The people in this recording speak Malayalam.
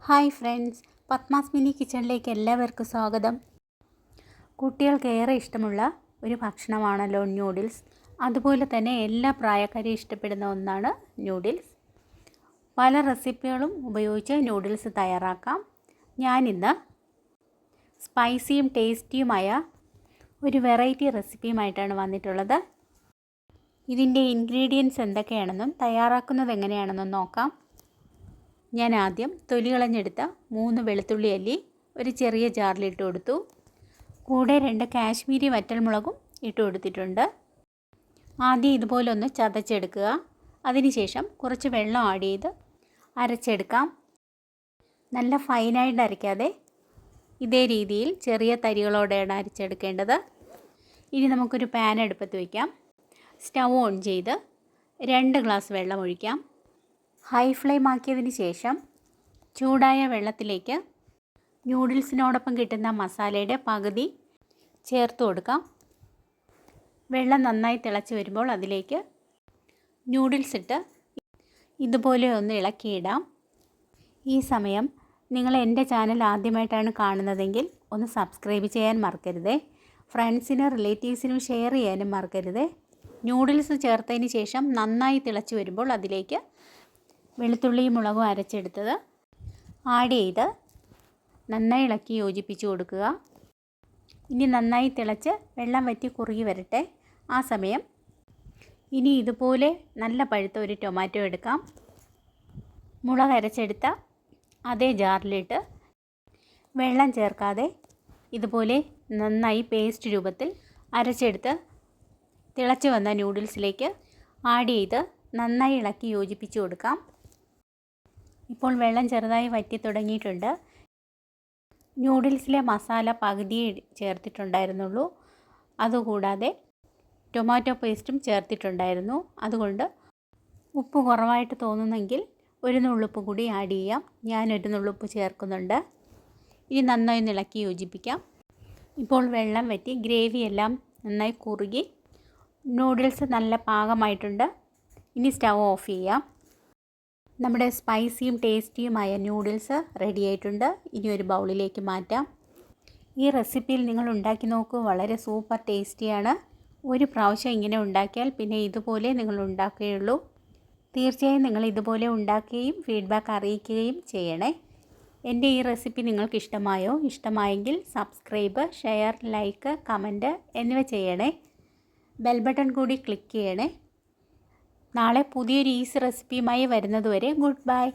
ഹായ് ഫ്രണ്ട്സ്, പത്മാസ് മിനി കിച്ചണിലേക്ക് എല്ലാവർക്കും സ്വാഗതം. കുട്ടികൾക്ക് ഏറെ ഇഷ്ടമുള്ള ഒരു ഭക്ഷണമാണല്ലോ ന്യൂഡിൽസ്. അതുപോലെ തന്നെ എല്ലാ പ്രായക്കാരെയും ഇഷ്ടപ്പെടുന്ന ഒന്നാണ് ന്യൂഡിൽസ്. പല റെസിപ്പികളും ഉപയോഗിച്ച് ന്യൂഡിൽസ് തയ്യാറാക്കാം. ഞാനിന്ന് സ്പൈസിയും ടേസ്റ്റിയുമായ ഒരു വെറൈറ്റി റെസിപ്പിയുമായിട്ടാണ് വന്നിട്ടുള്ളത്. ഇതിൻ്റെ ഇൻഗ്രീഡിയൻസ് എന്തൊക്കെയാണെന്നും തയ്യാറാക്കുന്നത് എങ്ങനെയാണെന്നും നോക്കാം. ഞാൻ ആദ്യം തൊലി കളഞ്ഞെടുത്ത 3 വെളുത്തുള്ളി അല്ലി ഒരു ചെറിയ ജാറിലിട്ട് കൊടുത്തു. കൂടെ 2 കാശ്മീരി വറ്റൽമുളകും ഇട്ട് കൊടുത്തിട്ടുണ്ട്. ആദ്യം ഇതുപോലെ ഒന്ന് ചതച്ചെടുക്കുക. അതിനുശേഷം കുറച്ച് വെള്ളം ആഡ് ചെയ്ത് അരച്ചെടുക്കാം. നല്ല ഫൈനായിട്ട് അരയ്ക്കാതെ ഇതേ രീതിയിൽ ചെറിയ തരികളോടെയാണ് അരച്ചെടുക്കേണ്ടത്. ഇനി നമുക്കൊരു പാൻ അടുപ്പത്ത് വയ്ക്കാം. സ്റ്റൗ ഓൺ ചെയ്ത് 2 ഗ്ലാസ് വെള്ളം ഒഴിക്കാം. ഹൈ ഫ്ലെയിം ആക്കിയതിന് ശേഷം ചൂടായ വെള്ളത്തിലേക്ക് ന്യൂഡിൽസിനോടൊപ്പം കിട്ടുന്ന മസാലയുടെ പകുതി ചേർത്ത് കൊടുക്കാം. വെള്ളം നന്നായി തിളച്ച് വരുമ്പോൾ അതിലേക്ക് ന്യൂഡിൽസ് ഇട്ട് ഇതുപോലെ ഒന്ന് ഇളക്കിയിടാം. ഈ സമയം നിങ്ങൾ എൻ്റെ ചാനൽ ആദ്യമായിട്ടാണ് കാണുന്നതെങ്കിൽ ഒന്ന് സബ്സ്ക്രൈബ് ചെയ്യാൻ മറക്കരുതേ. ഫ്രണ്ട്സിനും റിലേറ്റീവ്സിനും ഷെയർ ചെയ്യാനും മറക്കരുതേ. ന്യൂഡിൽസ് ചേർത്തതിന് ശേഷം നന്നായി തിളച്ച് വരുമ്പോൾ അതിലേക്ക് വെളുത്തുള്ളിയും മുളകും അരച്ചെടുത്തത് ആഡ് ചെയ്ത് നന്നായി ഇളക്കി യോജിപ്പിച്ച് കൊടുക്കുക. ഇനി നന്നായി തിളച്ച് വെള്ളം വറ്റി കുറുകി വരട്ടെ. ആ സമയം ഇനി ഇതുപോലെ നല്ല പഴുത്ത ഒരു ടൊമാറ്റോ എടുക്കാം. മുളക് അരച്ചെടുത്ത അതേ ജാറിലിട്ട് വെള്ളം ചേർക്കാതെ ഇതുപോലെ നന്നായി പേസ്റ്റ് രൂപത്തിൽ അരച്ചെടുത്ത് തിളച്ച് വന്ന ന്യൂഡിൽസിലേക്ക് ആഡ് ചെയ്ത് നന്നായി ഇളക്കി യോജിപ്പിച്ച് കൊടുക്കാം. ഇപ്പോൾ വെള്ളം ചെറുതായി വറ്റി തുടങ്ങിയിട്ടുണ്ട്. ന്യൂഡിൽസിലെ മസാല പകുതിയേ ചേർത്തിട്ടുണ്ടായിരുന്നുള്ളൂ. അതുകൂടാതെ ടൊമാറ്റോ പേസ്റ്റും ചേർത്തിട്ടുണ്ടായിരുന്നു. അതുകൊണ്ട് ഉപ്പ് കുറവായിട്ട് തോന്നുന്നെങ്കിൽ ഒരു നുള്ളുപ്പ് കൂടി ആഡ് ചെയ്യാം. ഞാനൊരു നുള്ളുപ്പ് ചേർക്കുന്നുണ്ട്. ഇനി നന്നായി ഇളക്കി യോജിപ്പിക്കാം. ഇപ്പോൾ വെള്ളം വറ്റി ഗ്രേവിയെല്ലാം നന്നായി കുറുകി നൂഡിൽസ് നല്ല പാകമായിട്ടുണ്ട്. ഇനി സ്റ്റൗ ഓഫ് ചെയ്യാം. നമ്മുടെ സ്പൈസിയും ടേസ്റ്റിയുമായ ന്യൂഡിൽസ് റെഡി ആയിട്ടുണ്ട്. ഇനി ഒരു ബൗളിലേക്ക് മാറ്റാം. ഈ റെസിപ്പിയിൽ നിങ്ങൾ ഉണ്ടാക്കി നോക്കൂ. വളരെ സൂപ്പർ ടേസ്റ്റിയാണ്. ഒരു പ്രാവശ്യം ഇങ്ങനെ ഉണ്ടാക്കിയാൽ പിന്നെ ഇതുപോലെ നിങ്ങൾ ഉണ്ടാക്കുകയുള്ളൂ. തീർച്ചയായും നിങ്ങൾ ഇതുപോലെ ഉണ്ടാക്കുകയും ഫീഡ്ബാക്ക് അറിയിക്കുകയും ചെയ്യണേ. എൻ്റെ ഈ റെസിപ്പി നിങ്ങൾക്ക് ഇഷ്ടമായോ? ഇഷ്ടമായെങ്കിൽ സബ്സ്ക്രൈബ്, ഷെയർ, ലൈക്ക്, കമൻറ്റ് എന്നിവ ചെയ്യണേ. ബെൽ ബട്ടൺ കൂടി ക്ലിക്ക് ചെയ്യണേ. നാളെ പുതിയൊരു ഈസി റെസിപ്പിയുമായി വരുന്നതുവരെ ഗുഡ് ബൈ.